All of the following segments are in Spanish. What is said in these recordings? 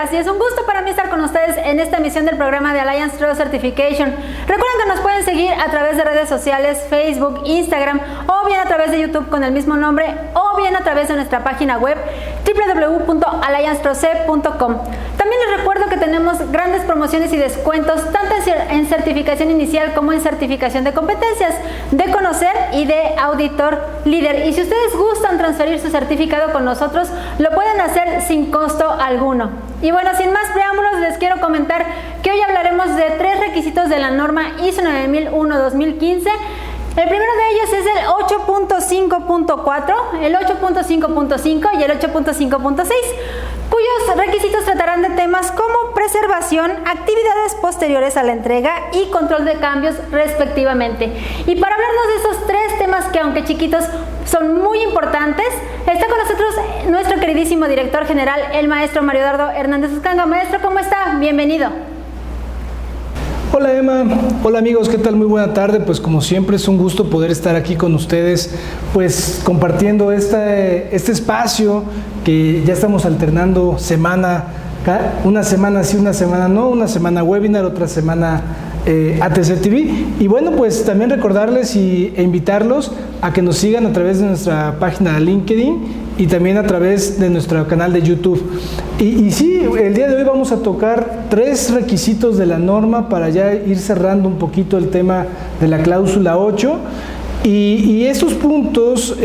Contreras y es un gusto para mí estar con ustedes en esta emisión del programa de Alliance Trust Certification. Recuerden que nos pueden seguir a través de redes sociales, Facebook, Instagram o bien a través de YouTube con el mismo nombre o bien a través de nuestra página web www.alliancetrust.com. También les recuerdo que tenemos grandes promociones y descuentos tanto en certificación inicial como en certificación de competencias, de conocer y de auditor líder. Y si ustedes gustan transferir su certificado con nosotros, lo pueden hacer sin costo alguno. Y bueno, sin más preámbulos, les quiero comentar que hoy hablaremos de 3 requisitos de la norma ISO 9001-2015. El primero de ellos es el 8.5.4, el 8.5.5 y el 8.5.6, cuyos requisitos tratarán de temas como preservación, actividades posteriores a la entrega y control de cambios respectivamente. Y para hablarnos de esos 3 temas que, aunque chiquitos, son muy importantes, está con nosotros nuestro queridísimo director general, el maestro Mario Dardo Hernández Uscanga. Maestro, ¿cómo está? Bienvenido. Hola Emma, hola amigos, ¿qué tal? Muy buena tarde. Pues como siempre es un gusto poder estar aquí con ustedes, pues compartiendo este espacio que ya estamos alternando una semana sí, una semana no, una semana webinar, otra semana ATC TV. Y bueno, pues también recordarles e invitarlos a que nos sigan a través de nuestra página de LinkedIn y también a través de nuestro canal de YouTube. Y sí, el día de hoy vamos a tocar 3 requisitos de la norma para ya ir cerrando un poquito el tema de la cláusula 8. Y estos puntos,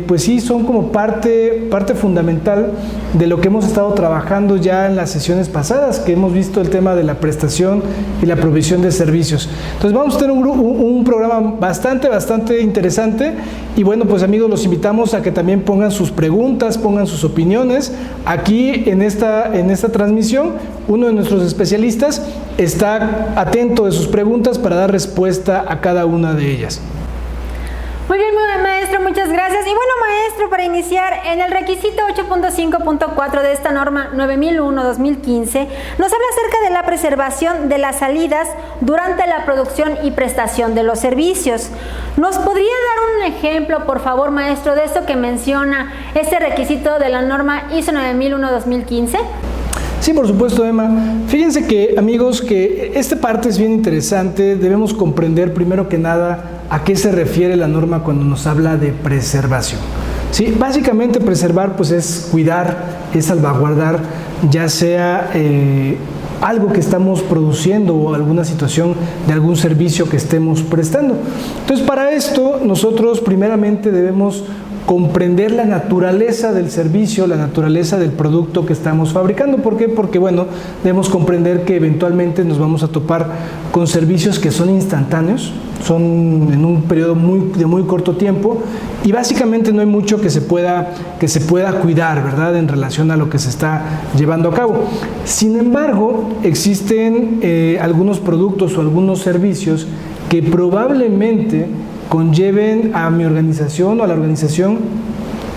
pues sí, son como parte fundamental de lo que hemos estado trabajando ya en las sesiones pasadas, que hemos visto el tema de la prestación y la provisión de servicios. Entonces vamos a tener un programa bastante interesante. Y bueno, pues amigos, los invitamos a que también pongan sus preguntas, pongan sus opiniones. Aquí en esta transmisión, uno de nuestros especialistas está atento de sus preguntas para dar respuesta a cada una de ellas. Muy bien, maestro, muchas gracias. Y bueno, maestro, para iniciar, en el requisito 8.5.4 de esta norma 9001-2015, nos habla acerca de la preservación de las salidas durante la producción y prestación de los servicios. ¿Nos podría dar un ejemplo, por favor, maestro, de esto que menciona este requisito de la norma ISO 9001-2015? Sí, por supuesto, Emma. Fíjense que, amigos, que esta parte es bien interesante. Debemos comprender primero que nada a qué se refiere la norma cuando nos habla de preservación. Sí, básicamente preservar pues es cuidar, es salvaguardar, ya sea algo que estamos produciendo o alguna situación de algún servicio que estemos prestando. Entonces, para esto nosotros primeramente debemos comprender la naturaleza del servicio, la naturaleza del producto que estamos fabricando. ¿Por qué? Porque, bueno, debemos comprender que eventualmente nos vamos a topar con servicios que son instantáneos, son en un periodo de muy corto tiempo y básicamente no hay mucho que se pueda cuidar, ¿verdad?, en relación a lo que se está llevando a cabo. Sin embargo, existen algunos productos o algunos servicios que probablemente conlleven a mi organización o a la organización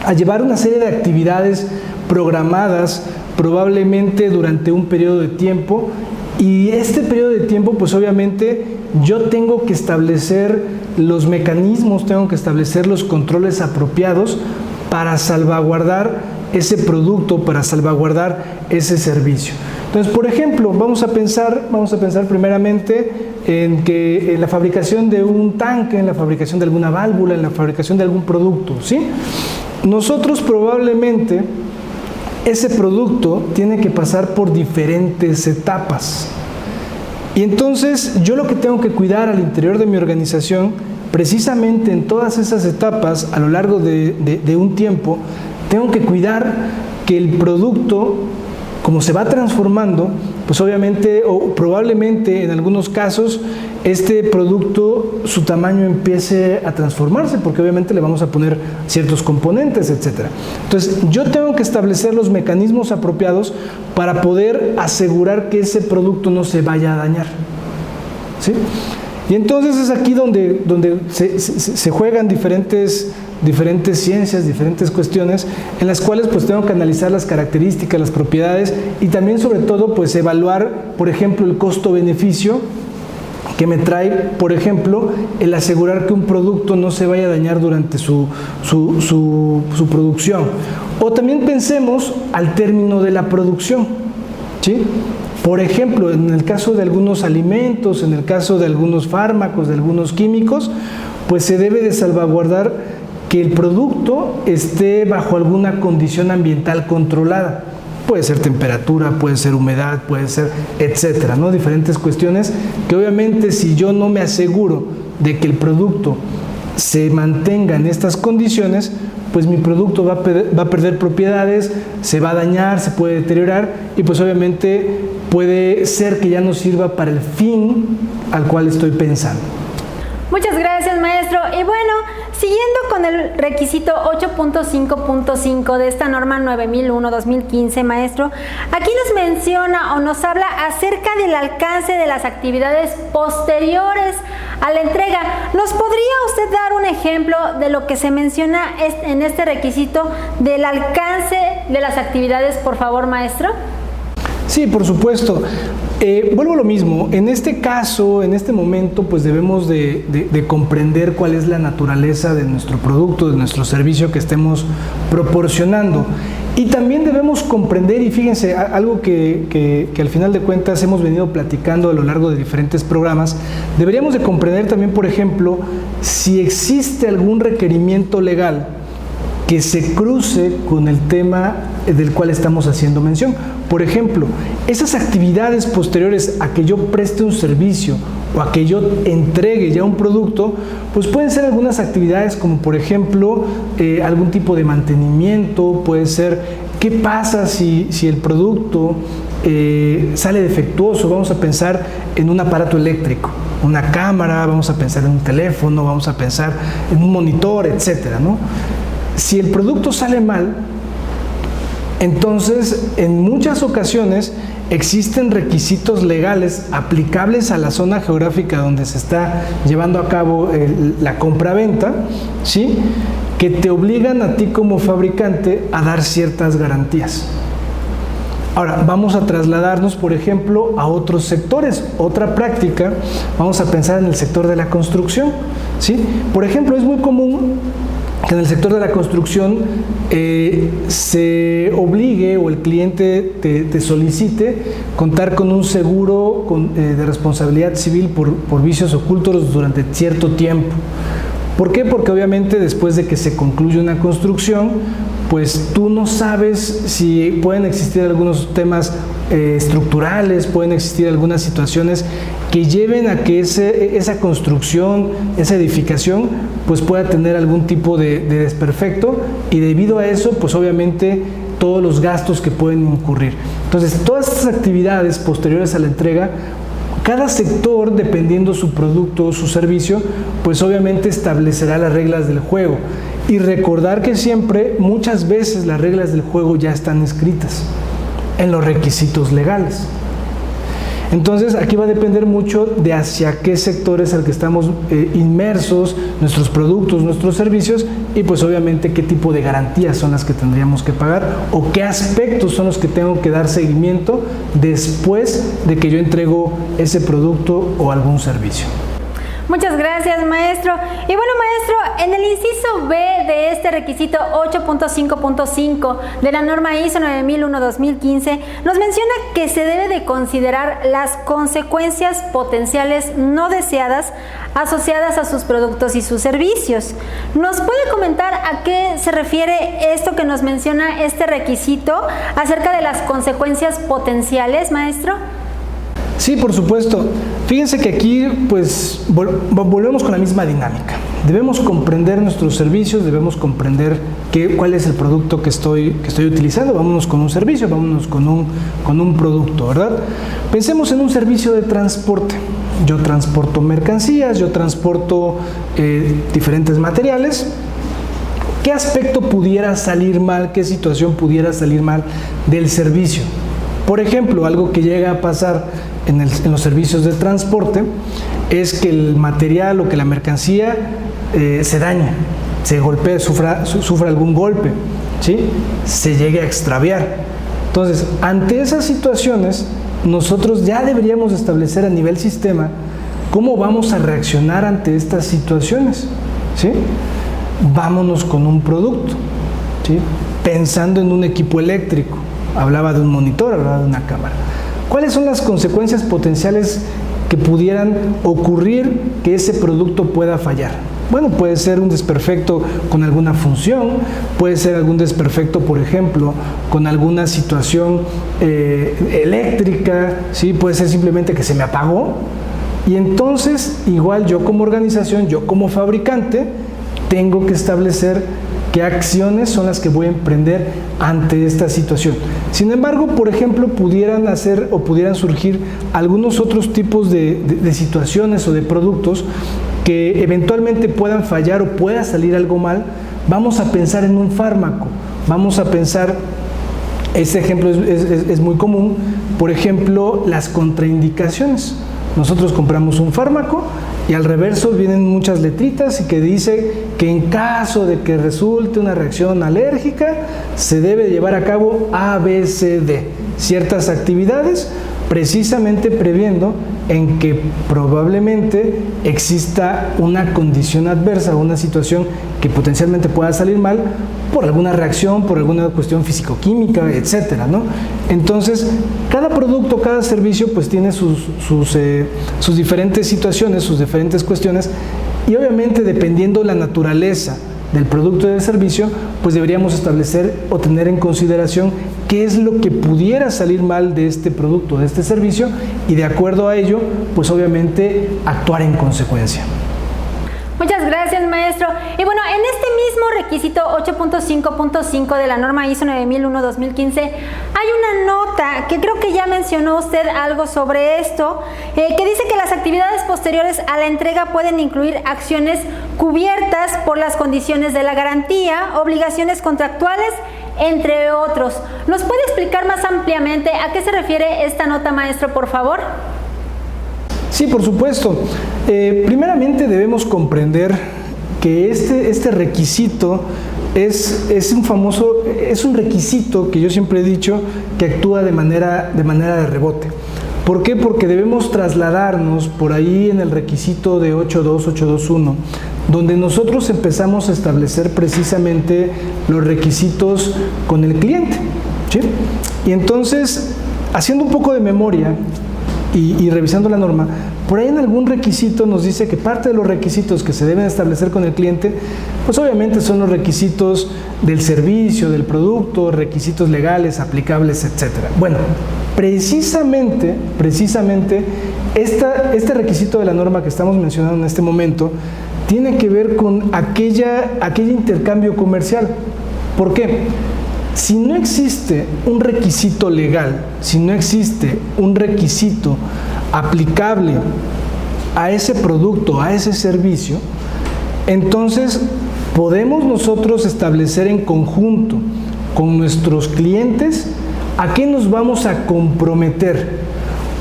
a llevar una serie de actividades programadas probablemente durante un periodo de tiempo, y este periodo de tiempo pues obviamente yo tengo que establecer los mecanismos, tengo que establecer los controles apropiados para salvaguardar ese producto, para salvaguardar ese servicio. Entonces, por ejemplo, vamos a pensar primeramente en la fabricación de un tanque, en la fabricación de alguna válvula, en la fabricación de algún producto, ¿sí? Nosotros probablemente ese producto tiene que pasar por diferentes etapas. Y entonces yo lo que tengo que cuidar al interior de mi organización, precisamente en todas esas etapas, a lo largo de un tiempo, tengo que cuidar que el producto, como se va transformando, pues obviamente o probablemente en algunos casos este producto, su tamaño empiece a transformarse, porque obviamente le vamos a poner ciertos componentes, etcétera. Entonces yo tengo que establecer los mecanismos apropiados para poder asegurar que ese producto no se vaya a dañar, ¿sí? Y entonces es aquí donde se juegan diferentes ciencias, diferentes cuestiones en las cuales pues tengo que analizar las características, las propiedades y también sobre todo pues evaluar, por ejemplo, el costo-beneficio que me trae, por ejemplo, el asegurar que un producto no se vaya a dañar durante su producción. O también pensemos al término de la producción. ¿sí? Por ejemplo, en el caso de algunos alimentos, en el caso de algunos fármacos, de algunos químicos, pues se debe de salvaguardar que el producto esté bajo alguna condición ambiental controlada. Puede ser temperatura, puede ser humedad, puede ser etcétera, ¿no? Diferentes cuestiones que obviamente si yo no me aseguro de que el producto se mantenga en estas condiciones, pues mi producto va a perder propiedades, se va a dañar, se puede deteriorar y pues obviamente puede ser que ya no sirva para el fin al cual estoy pensando. Muchas gracias, maestro. Y bueno, siguiendo con el requisito 8.5.5 de esta norma 9001-2015, maestro, aquí nos menciona o nos habla acerca del alcance de las actividades posteriores a la entrega. ¿Nos podría usted dar un ejemplo de lo que se menciona en este requisito del alcance de las actividades, por favor, maestro? Sí, por supuesto. Vuelvo a lo mismo, en este caso, en este momento, pues debemos de comprender cuál es la naturaleza de nuestro producto, de nuestro servicio que estemos proporcionando. Y también debemos comprender, y fíjense, algo que al final de cuentas hemos venido platicando a lo largo de diferentes programas, deberíamos de comprender también, por ejemplo, si existe algún requerimiento legal que se cruce con el tema del cual estamos haciendo mención. Por ejemplo, esas actividades posteriores a que yo preste un servicio o a que yo entregue ya un producto, pues pueden ser algunas actividades como por ejemplo algún tipo de mantenimiento, puede ser qué pasa si el producto sale defectuoso. Vamos a pensar en un aparato eléctrico, una cámara, vamos a pensar en un teléfono, vamos a pensar en un monitor, etcétera, ¿no? Si el producto sale mal, entonces en muchas ocasiones existen requisitos legales aplicables a la zona geográfica donde se está llevando a cabo la compra-venta, ¿sí?, que te obligan a ti como fabricante a dar ciertas garantías. Ahora, vamos a trasladarnos, por ejemplo, a otros sectores, otra práctica. Vamos a pensar en el sector de la construcción, ¿sí? Por ejemplo, es muy común que en el sector de la construcción se obligue o el cliente te solicite contar con un seguro de responsabilidad civil por vicios ocultos durante cierto tiempo. ¿Por qué? Porque obviamente después de que se concluye una construcción, pues tú no sabes si pueden existir algunos temas estructurales, pueden existir algunas situaciones que lleven a que esa construcción, esa edificación, pues pueda tener algún tipo de desperfecto, y debido a eso, pues obviamente todos los gastos que pueden incurrir. Entonces, todas estas actividades posteriores a la entrega, cada sector, dependiendo su producto o su servicio, pues obviamente establecerá las reglas del juego. Y recordar que siempre, muchas veces las reglas del juego ya están escritas en los requisitos legales. Entonces, aquí va a depender mucho de hacia qué sector es al que estamos inmersos, nuestros productos, nuestros servicios, y pues obviamente qué tipo de garantías son las que tendríamos que pagar o qué aspectos son los que tengo que dar seguimiento después de que yo entrego ese producto o algún servicio. Muchas gracias, maestro. Y bueno, maestro, en el inciso B de este requisito 8.5.5 de la norma ISO 9001-2015 nos menciona que se debe de considerar las consecuencias potenciales no deseadas asociadas a sus productos y sus servicios. ¿Nos puede comentar a qué se refiere esto que nos menciona este requisito acerca de las consecuencias potenciales, maestro? Sí, por supuesto. Fíjense que aquí pues volvemos con la misma dinámica. Debemos comprender nuestros servicios, debemos comprender cuál es el producto que estoy utilizando. Vámonos con un servicio, vámonos con un producto, ¿verdad? Pensemos en un servicio de transporte. Yo transporto mercancías, yo transporto diferentes materiales. ¿Qué aspecto pudiera salir mal? ¿Qué situación pudiera salir mal del servicio? Por ejemplo, algo que llega a pasar en los servicios de transporte es que el material o que la mercancía se daña, se golpea, sufra algún golpe, ¿sí?, se llegue a extraviar. Entonces, ante esas situaciones, nosotros ya deberíamos establecer a nivel sistema cómo vamos a reaccionar ante estas situaciones, ¿sí? Vámonos con un producto, ¿sí?, pensando en un equipo eléctrico. hablaba de un monitor, hablaba de una cámara. ¿Cuáles son las consecuencias potenciales que pudieran ocurrir que ese producto pueda fallar? Bueno, puede ser un desperfecto con alguna función, puede ser algún desperfecto, por ejemplo, con alguna situación eléctrica, ¿sí? Puede ser simplemente que se me apagó. Y entonces, igual yo como organización, yo como fabricante, tengo que establecer qué acciones son las que voy a emprender ante esta situación. Sin embargo, por ejemplo, pudieran surgir algunos otros tipos de situaciones o de productos que eventualmente puedan fallar o pueda salir algo mal. Vamos a pensar en un fármaco, vamos a pensar, este ejemplo es muy común, por ejemplo, las contraindicaciones. Nosotros compramos un fármaco y al reverso vienen muchas letritas y que dice que en caso de que resulte una reacción alérgica se debe llevar a cabo A, B, C, D, ciertas actividades, precisamente previendo en que probablemente exista una condición adversa, una situación que potencialmente pueda salir mal por alguna reacción, por alguna cuestión físico-química, etcétera, ¿no? Entonces, cada producto, cada servicio, pues tiene sus diferentes situaciones, sus diferentes cuestiones, y obviamente dependiendo la naturaleza del producto y del servicio, pues deberíamos establecer o tener en consideración qué es lo que pudiera salir mal de este producto, de este servicio, y de acuerdo a ello, pues obviamente actuar en consecuencia. Muchas gracias, maestro. Y bueno, en este mismo requisito 8.5.5 de la norma ISO 9001-2015 hay una nota que creo que ya mencionó usted algo sobre esto, que dice que las actividades posteriores a la entrega pueden incluir acciones cubiertas por las condiciones de la garantía, obligaciones contractuales, entre otros. ¿Nos puede explicar más ampliamente a qué se refiere esta nota, maestro, por favor? Sí, por supuesto. Primeramente debemos comprender que este requisito es un requisito que yo siempre he dicho que actúa de manera de rebote. ¿Por qué? Porque debemos trasladarnos por ahí en el requisito de 8.2.8.2.1, donde nosotros empezamos a establecer precisamente los requisitos con el cliente, ¿sí? Y entonces, haciendo un poco de memoria y revisando la norma, por ahí en algún requisito nos dice que parte de los requisitos que se deben establecer con el cliente, pues obviamente son los requisitos del servicio, del producto, requisitos legales, aplicables, etcétera. Bueno, precisamente este requisito de la norma que estamos mencionando en este momento tiene que ver con aquel intercambio comercial. ¿Por qué? Si no existe un requisito legal, si no existe un requisito aplicable a ese producto, a ese servicio, entonces podemos nosotros establecer en conjunto con nuestros clientes a qué nos vamos a comprometer.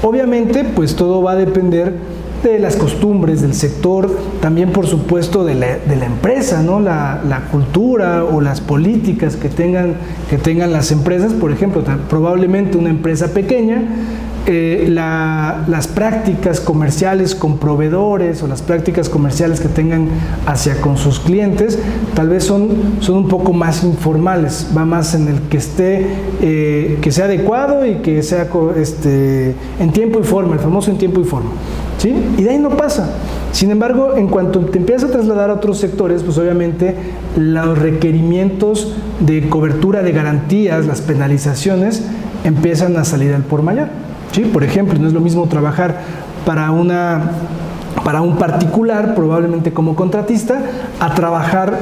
Obviamente, pues todo va a depender de las costumbres del sector, también por supuesto de la empresa, ¿no? La cultura o las políticas que tengan las empresas. Por ejemplo, probablemente una empresa pequeña, las prácticas comerciales con proveedores o las prácticas comerciales que tengan hacia con sus clientes tal vez son un poco más informales, va más en el que sea adecuado y que sea en tiempo y forma, el famoso en tiempo y forma, ¿sí? Y de ahí no pasa. Sin embargo, en cuanto te empiezas a trasladar a otros sectores, pues obviamente los requerimientos de cobertura de garantías, las penalizaciones, empiezan a salir al por mayor. ¿Sí? Por ejemplo, no es lo mismo trabajar para un particular, probablemente como contratista, a trabajar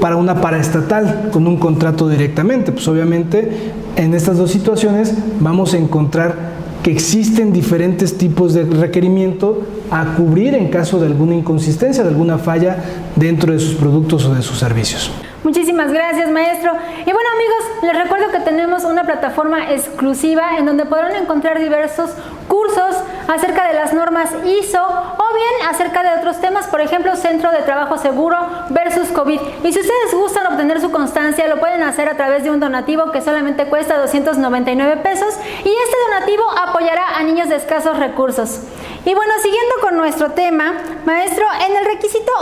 para una paraestatal con un contrato directamente. Pues obviamente en estas dos situaciones vamos a encontrar que existen diferentes tipos de requerimiento a cubrir en caso de alguna inconsistencia, de alguna falla dentro de sus productos o de sus servicios. Muchísimas gracias, maestro. Y bueno, amigos, les recuerdo que tenemos una plataforma exclusiva en donde podrán encontrar diversos cursos acerca de las normas ISO o bien acerca de otros temas, por ejemplo, Centro de Trabajo Seguro versus COVID. Y si ustedes gustan obtener su constancia, lo pueden hacer a través de un donativo que solamente cuesta 299 pesos y este donativo apoyará a niños de escasos recursos. Y bueno, siguiendo con nuestro tema, maestro, en el requisito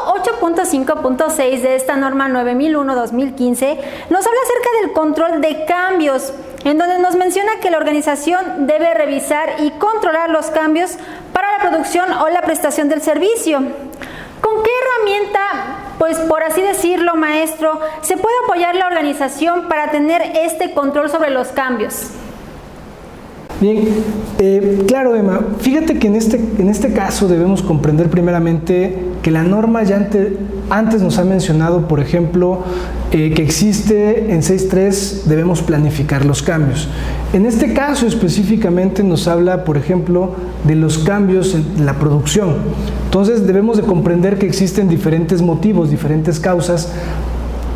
8.5.6 de esta norma 9001-2015 nos habla acerca del control de cambios. en donde nos menciona que la organización debe revisar y controlar los cambios para la producción o la prestación del servicio. ¿Con qué herramienta, pues por así decirlo, maestro, se puede apoyar la organización para tener este control sobre los cambios? Bien, claro, Emma, fíjate que en este caso debemos comprender primeramente que la norma ya antes nos ha mencionado, por ejemplo, que existe en 6.3 debemos planificar los cambios. En este caso específicamente nos habla, por ejemplo, de los cambios en la producción. Entonces debemos de comprender que existen diferentes motivos, diferentes causas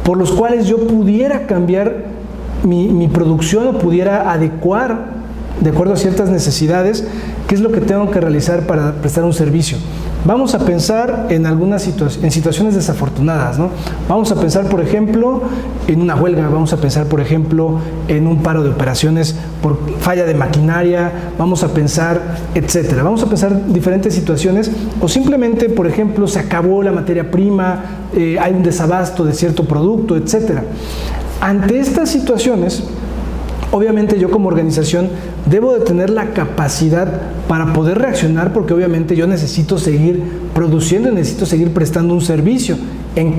por los cuales yo pudiera cambiar mi producción o pudiera adecuar de acuerdo a ciertas necesidades, qué es lo que tengo que realizar para prestar un servicio. Vamos a pensar en algunas situaciones desafortunadas, ¿no? Vamos a pensar, por ejemplo, en una huelga, vamos a pensar, por ejemplo, en un paro de operaciones por falla de maquinaria, vamos a pensar, etcétera. Vamos a pensar diferentes situaciones, o simplemente, por ejemplo, se acabó la materia prima, hay un desabasto de cierto producto, etcétera. Ante estas situaciones, obviamente yo como organización debo de tener la capacidad para poder reaccionar, porque obviamente yo necesito seguir produciendo y necesito seguir prestando un servicio,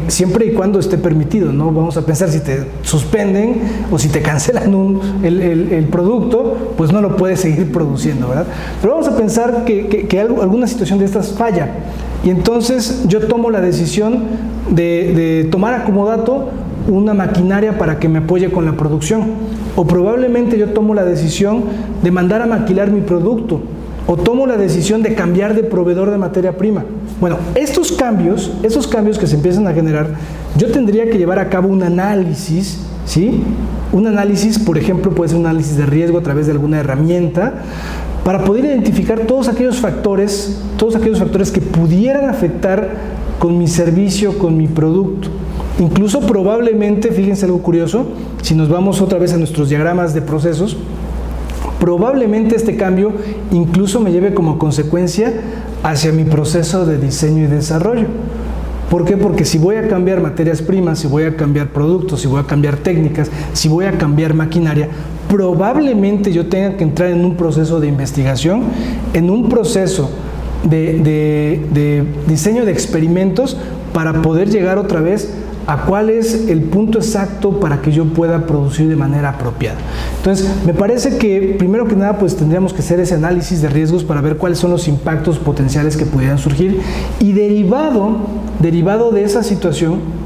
siempre y cuando esté permitido, ¿no? Vamos a pensar, si te suspenden o si te cancelan el producto, pues no lo puedes seguir produciendo, ¿verdad? Pero vamos a pensar que alguna situación de estas falla, y entonces yo tomo la decisión de tomar a comodato una maquinaria para que me apoye con la producción, o probablemente yo tomo la decisión de mandar a maquilar mi producto, o tomo la decisión de cambiar de proveedor de materia prima. Bueno, esos cambios que se empiezan a generar, yo tendría que llevar a cabo un análisis, ¿sí? Un análisis, por ejemplo, puede ser un análisis de riesgo a través de alguna herramienta, para poder identificar todos aquellos factores que pudieran afectar con mi servicio, con mi producto. Incluso probablemente, fíjense algo curioso, si nos vamos otra vez a nuestros diagramas de procesos, probablemente este cambio incluso me lleve como consecuencia hacia mi proceso de diseño y desarrollo. ¿Por qué? Porque si voy a cambiar materias primas, si voy a cambiar productos, si voy a cambiar técnicas, si voy a cambiar maquinaria, probablemente yo tenga que entrar en un proceso de investigación, en un proceso de diseño de experimentos para poder llegar otra vez a cuál es el punto exacto para que yo pueda producir de manera apropiada. Entonces, me parece que primero que nada pues tendríamos que hacer ese análisis de riesgos para ver cuáles son los impactos potenciales que pudieran surgir, y derivado de esa situación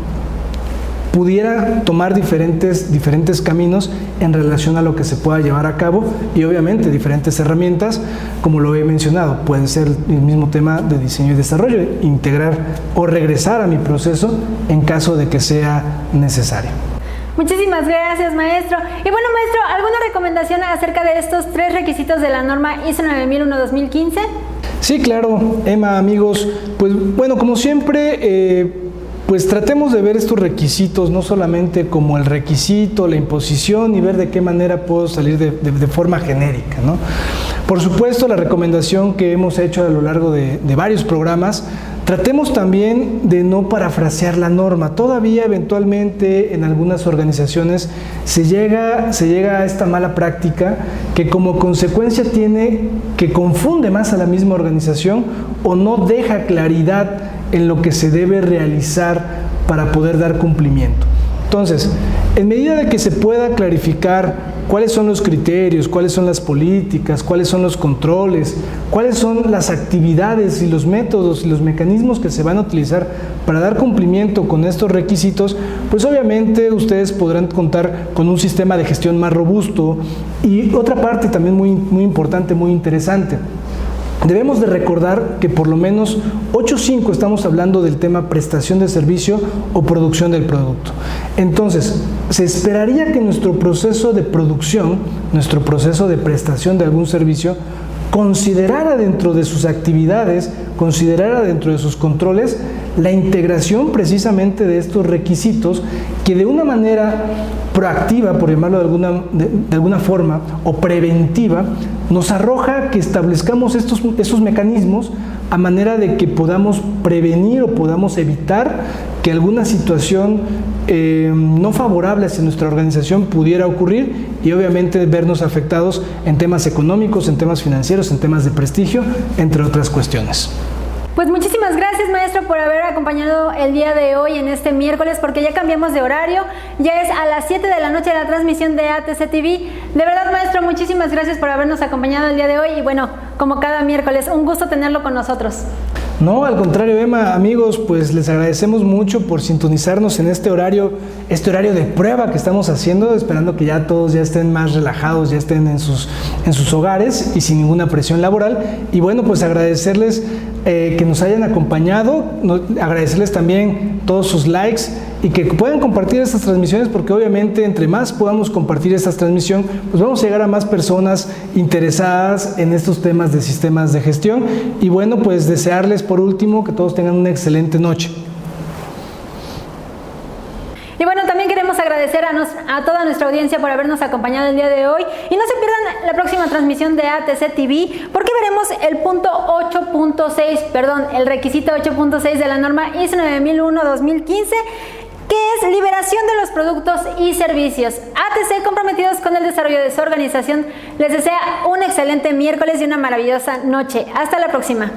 pudiera tomar diferentes caminos en relación a lo que se pueda llevar a cabo, y obviamente diferentes herramientas, como lo he mencionado, puede ser el mismo tema de diseño y desarrollo, integrar o regresar a mi proceso en caso de que sea necesario. Muchísimas gracias, maestro. Y bueno, maestro, ¿alguna recomendación acerca de estos 3 requisitos de la norma ISO 9001-2015? Sí, claro, Emma, amigos, pues bueno, como siempre, pues tratemos de ver estos requisitos no solamente como el requisito, la imposición, y ver de qué manera puedo salir de forma genérica, ¿no? Por supuesto, la recomendación que hemos hecho a lo largo de varios programas, tratemos también de no parafrasear la norma. Todavía eventualmente en algunas organizaciones se llega a esta mala práctica que como consecuencia tiene que confunde más a la misma organización o no deja claridad en lo que se debe realizar para poder dar cumplimiento. Entonces, en medida de que se pueda clarificar cuáles son los criterios, cuáles son las políticas, cuáles son los controles, cuáles son las actividades y los métodos y los mecanismos que se van a utilizar para dar cumplimiento con estos requisitos, pues obviamente ustedes podrán contar con un sistema de gestión más robusto. Y otra parte también muy importante, muy interesante, debemos de recordar que por lo menos 8.5 estamos hablando del tema prestación de servicio o producción del producto. Entonces, se esperaría que nuestro proceso de producción, nuestro proceso de prestación de algún servicio, considerara dentro de sus actividades, considerara dentro de sus controles la integración precisamente de estos requisitos que de una manera proactiva, por llamarlo de alguna forma, o preventiva, nos arroja que establezcamos estos mecanismos a manera de que podamos prevenir o podamos evitar que alguna situación no favorable hacia nuestra organización pudiera ocurrir y obviamente vernos afectados en temas económicos, en temas financieros, en temas de prestigio, entre otras cuestiones. Pues muchísimas gracias, maestro, por haber acompañado el día de hoy en este miércoles, porque ya cambiamos de horario, ya es a las 7 de la noche la transmisión de ATC TV. De verdad, maestro, muchísimas gracias por habernos acompañado el día de hoy y bueno, como cada miércoles, un gusto tenerlo con nosotros. No, al contrario, Emma, amigos, pues les agradecemos mucho por sintonizarnos en este horario de prueba que estamos haciendo, esperando que ya todos ya estén más relajados, ya estén en sus hogares y sin ninguna presión laboral. Y bueno, pues agradecerles que nos hayan acompañado, agradecerles también todos sus likes y que puedan compartir estas transmisiones, porque obviamente entre más podamos compartir esta transmisión, pues vamos a llegar a más personas interesadas en estos temas de sistemas de gestión. Y bueno, pues desearles por último que todos tengan una excelente noche. Y bueno, también queremos agradecer a toda nuestra audiencia por habernos acompañado el día de hoy. Y no se pierdan la próxima transmisión de ATC TV, porque veremos el punto 8.6, el requisito 8.6 de la norma ISO 9001-2015, que es liberación de los productos y servicios. ATC, comprometidos con el desarrollo de su organización, les desea un excelente miércoles y una maravillosa noche. Hasta la próxima.